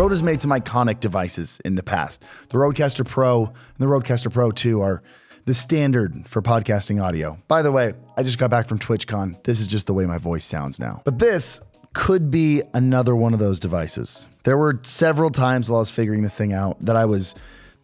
Rode has made some iconic devices in the past. The Rodecaster Pro and the Rodecaster Pro 2 are the standard for podcasting audio. By the way, I just got back from TwitchCon. This is just the way my voice sounds now. But this could be another one of those devices. There were several times while I was figuring this thing out that I was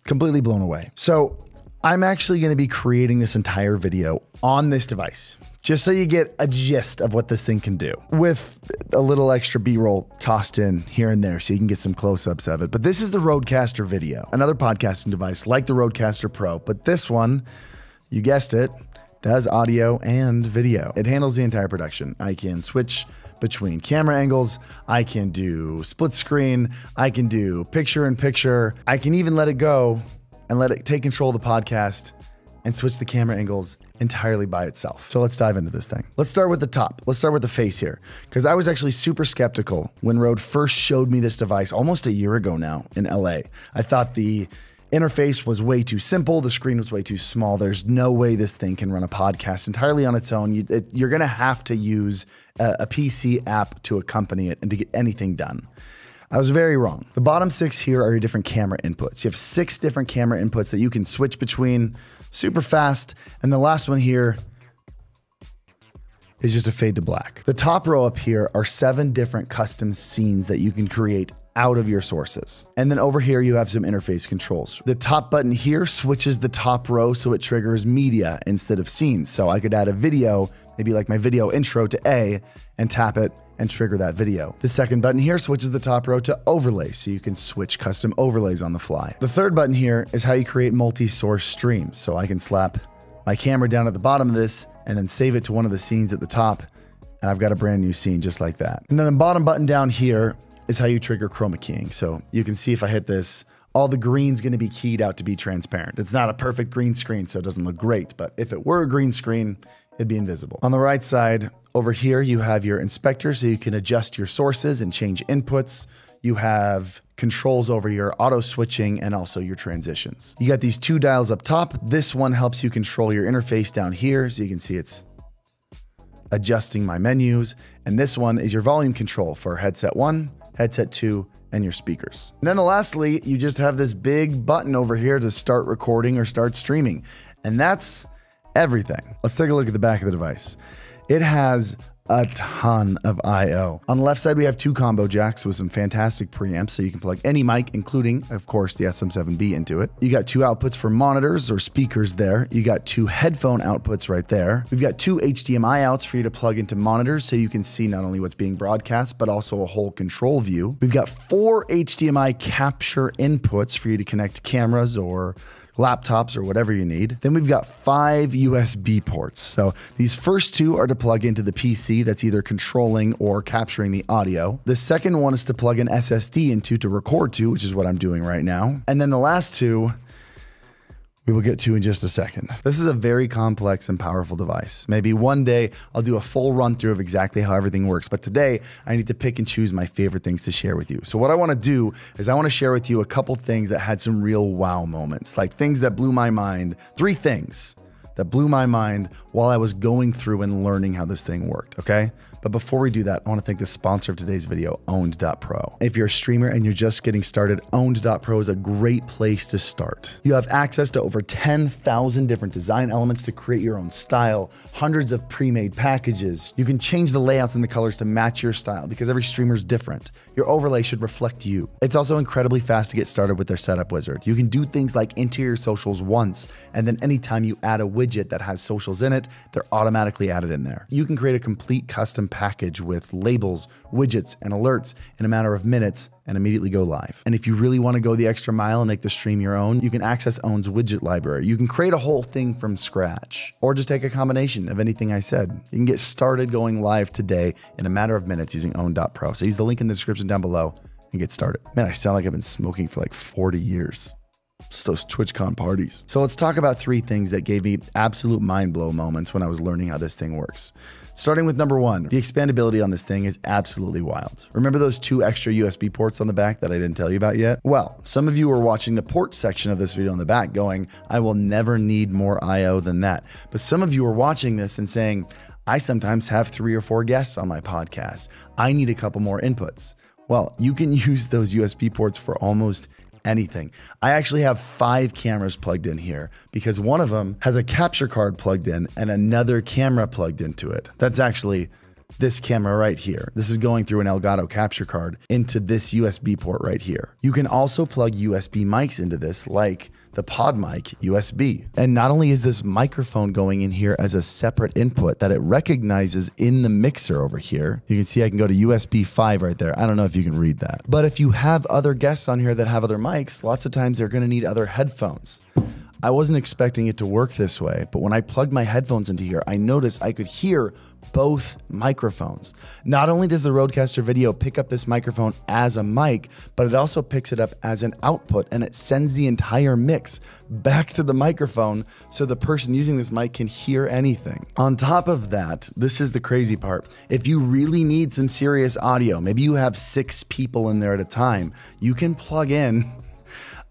completely blown away. So I'm actually going to be creating this entire video on this device, just so you get a gist of what this thing can do, with a little extra B-roll tossed in here and there so you can get some close-ups of it. But this is the Rodecaster Video, another podcasting device like the Rodecaster Pro, but this one, you guessed it, does audio and video. It handles the entire production. I can switch between camera angles, I can do split screen, I can do picture-in-picture, I can even let it go and let it take control of the podcast and switch the camera angles entirely by itself. So let's dive into this thing. Let's start with the top. Let's start with the face here, because I was actually super skeptical when Rode first showed me this device almost a year ago now in LA. I thought the interface was way too simple. The screen was way too small. There's no way this thing can run a podcast entirely on its own. You're gonna have to use a PC app to accompany it and to get anything done. I was very wrong. The bottom 6 here are your different camera inputs. You have 6 different camera inputs that you can switch between super fast. And the last one here is just a fade to black. The top row up here are 7 different custom scenes that you can create out of your sources. And then over here, you have some interface controls. The top button here switches the top row so it triggers media instead of scenes. So I could add a video, maybe like my video intro to A, and tap it and trigger that video. The second button here switches the top row to overlay, so you can switch custom overlays on the fly. The third button here is how you create multi-source streams. So I can slap my camera down at the bottom of this and then save it to one of the scenes at the top, and I've got a brand new scene just like that. And then the bottom button down here is how you trigger chroma keying. So you can see if I hit this, all the green's gonna be keyed out to be transparent. It's not a perfect green screen, so it doesn't look great, but if it were a green screen, it'd be invisible. On the right side, over here, you have your inspector, so you can adjust your sources and change inputs. You have controls over your auto switching and also your transitions. You got these 2 dials up top. This one helps you control your interface down here, so you can see it's adjusting my menus. And this one is your volume control for headset 1, headset 2, and your speakers. And then lastly, you just have this big button over here to start recording or start streaming. And that's everything. Let's take a look at the back of the device. It has a ton of I/O. On the left side, we have 2 combo jacks with some fantastic preamps, so you can plug any mic, including, of course, the SM7B into it. You got 2 outputs for monitors or speakers there. You got 2 headphone outputs right there. We've got 2 HDMI outs for you to plug into monitors, so you can see not only what's being broadcast, but also a whole control view. We've got 4 HDMI capture inputs for you to connect cameras or laptops or whatever you need. Then we've got 5 USB ports. So these first 2 are to plug into the PC that's either controlling or capturing the audio. The second one is to plug an SSD into to record to, which is what I'm doing right now. And then the last 2 we will get to in just a second. This is a very complex and powerful device. Maybe one day I'll do a full run through of exactly how everything works, but today I need to pick and choose my favorite things to share with you. So what I wanna do is I wanna share with you a couple things that had some real wow moments, like things that blew my mind, 3 things that blew my mind while I was going through and learning how this thing worked, okay? But before we do that, I wanna thank the sponsor of today's video, Owned.pro. If you're a streamer and you're just getting started, Owned.pro is a great place to start. You have access to over 10,000 different design elements to create your own style, hundreds of pre-made packages. You can change the layouts and the colors to match your style because every streamer is different. Your overlay should reflect you. It's also incredibly fast to get started with their setup wizard. You can do things like enter your socials once, and then anytime you add a widget that has socials in it, they're automatically added in there. You can create a complete custom package with labels, widgets, and alerts in a matter of minutes and immediately go live. And if you really want to go the extra mile and make the stream your own, you can access Own's widget library. You can create a whole thing from scratch, or just take a combination of anything I said. You can get started going live today in a matter of minutes using Own.pro. So use the link in the description down below and get started. Man, I sound like I've been smoking for like 40 years. It's those TwitchCon parties. So let's talk about 3 things that gave me absolute mind blow moments when I was learning how this thing works. Starting with number 1, the expandability on this thing is absolutely wild. Remember those 2 extra USB ports on the back that I didn't tell you about yet? Well, some of you are watching the port section of this video on the back going, I will never need more I/O than that. But some of you are watching this and saying, I sometimes have 3 or 4 guests on my podcast. I need a couple more inputs. Well, you can use those USB ports for almost anything. I actually have 5 cameras plugged in here because one of them has a capture card plugged in and another camera plugged into it. That's actually this camera right here. This is going through an Elgato capture card into this USB port right here. You can also plug USB mics into this, like the pod mic USB. And not only is this microphone going in here as a separate input that it recognizes in the mixer over here, you can see I can go to USB 5 right there. I don't know if you can read that. But if you have other guests on here that have other mics, lots of times they're gonna need other headphones. I wasn't expecting it to work this way, but when I plugged my headphones into here, I noticed I could hear both microphones. Not only does the Rodecaster Video pick up this microphone as a mic, but it also picks it up as an output, and it sends the entire mix back to the microphone so the person using this mic can hear anything. On top of that, this is the crazy part. If you really need some serious audio, maybe you have 6 people in there at a time, you can plug in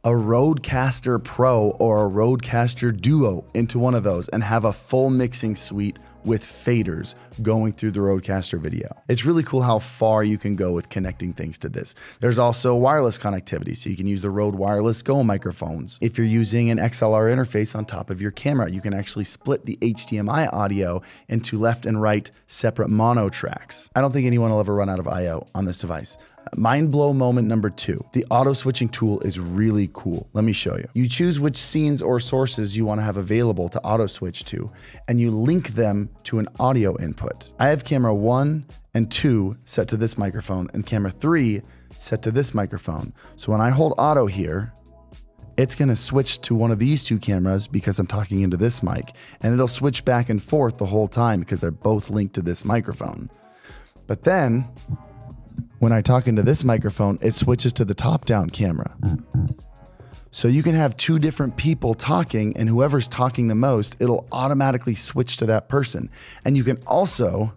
a Rodecaster Pro or a Rodecaster Duo into one of those and have a full mixing suite with faders going through the Rodecaster Video. It's really cool how far you can go with connecting things to this. There's also wireless connectivity, so you can use the Rode Wireless Go microphones. If you're using an XLR interface on top of your camera, you can actually split the HDMI audio into left and right separate mono tracks. I don't think anyone will ever run out of I/O on this device. Mind blow moment number 2. The auto switching tool is really cool. Let me show you. You choose which scenes or sources you want to have available to auto switch to, and you link them to an audio input. I have camera 1 and 2 set to this microphone and camera 3 set to this microphone. So when I hold auto here, it's going to switch to one of these 2 cameras because I'm talking into this mic, and it'll switch back and forth the whole time because they're both linked to this microphone. But then when I talk into this microphone, it switches to the top-down camera. So you can have 2 different people talking, and whoever's talking the most, it'll automatically switch to that person. And you can also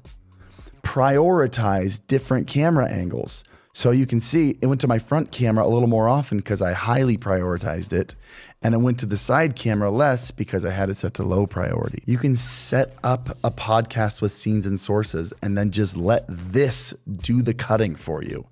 prioritize different camera angles. So you can see it went to my front camera a little more often because I highly prioritized it, and it went to the side camera less because I had it set to low priority. You can set up a podcast with scenes and sources and then just let this do the cutting for you.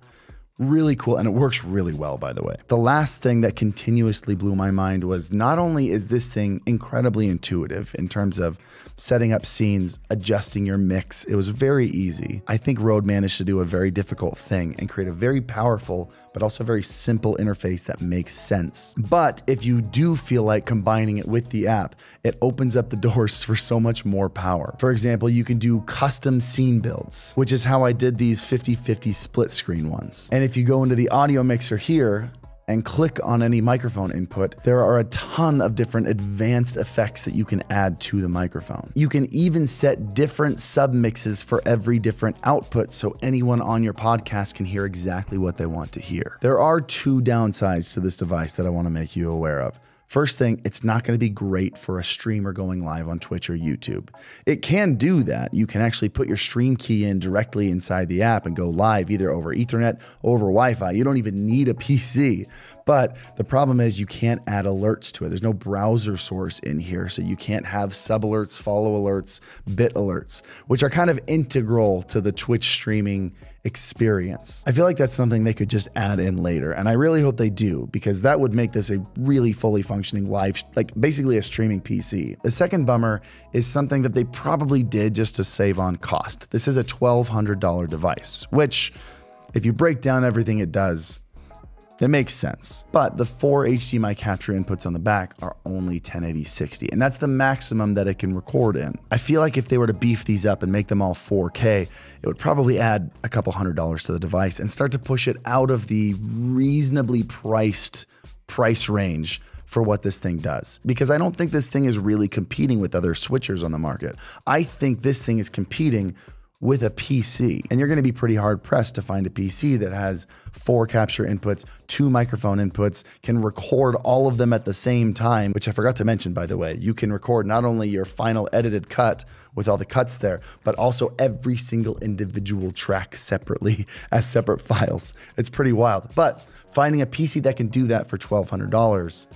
Really cool, and it works really well, by the way. The last thing that continuously blew my mind was not only is this thing incredibly intuitive in terms of setting up scenes, adjusting your mix, it was very easy. I think Rode managed to do a very difficult thing and create a very powerful, but also very simple interface that makes sense. But if you do feel like combining it with the app, it opens up the doors for so much more power. For example, you can do custom scene builds, which is how I did these 50-50 split screen ones. And if you go into the audio mixer here and click on any microphone input, there are a ton of different advanced effects that you can add to the microphone. You can even set different submixes for every different output so anyone on your podcast can hear exactly what they want to hear. There are 2 downsides to this device that I want to make you aware of. First thing, it's not going to be great for a streamer going live on Twitch or YouTube. It can do that. You can actually put your stream key in directly inside the app and go live either over Ethernet or over Wi-Fi. You don't even need a PC. But the problem is you can't add alerts to it. There's no browser source in here, so you can't have sub alerts, follow alerts, bit alerts, which are kind of integral to the Twitch streaming experience. I feel like that's something they could just add in later, and I really hope they do, because that would make this a really fully functioning live, like basically a streaming PC. The second bummer is something that they probably did just to save on cost. This is a $1,200 device, which if you break down everything it does, it makes sense. But the 4 HDMI capture inputs on the back are only 1080-60, and that's the maximum that it can record in. I feel like if they were to beef these up and make them all 4K, it would probably add a couple $100s to the device and start to push it out of the reasonably priced price range for what this thing does. Because I don't think this thing is really competing with other switchers on the market. I think this thing is competing with a PC, and you're going to be pretty hard pressed to find a PC that has 4 capture inputs, 2 microphone inputs, can record all of them at the same time, which I forgot to mention, by the way. You can record not only your final edited cut with all the cuts there, but also every single individual track separately as separate files. It's pretty wild. But finding a PC that can do that for $1,200,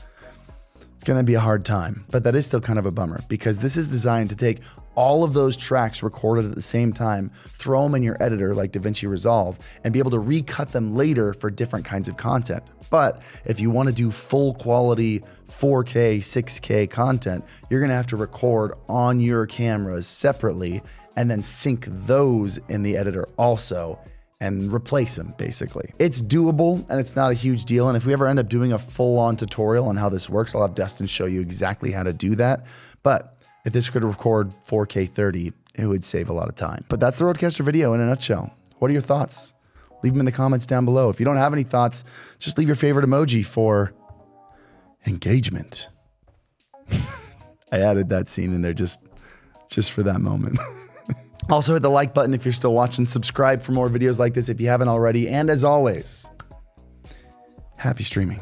it's going to be a hard time. But that is still kind of a bummer, because this is designed to take all of those tracks recorded at the same time, throw them in your editor like DaVinci Resolve, and be able to recut them later for different kinds of content. But if you want to do full quality 4K, 6K content, you're going to have to record on your cameras separately and then sync those in the editor also and replace them basically. It's doable and it's not a huge deal. And if we ever end up doing a full-on tutorial on how this works, I'll have Dustin show you exactly how to do that. But if this could record 4K 30, it would save a lot of time. But that's the Rodecaster video in a nutshell. What are your thoughts? Leave them in the comments down below. If you don't have any thoughts, just leave your favorite emoji for engagement. I added that scene in there just for that moment. Also hit the like button if you're still watching. Subscribe for more videos like this if you haven't already. And as always, happy streaming.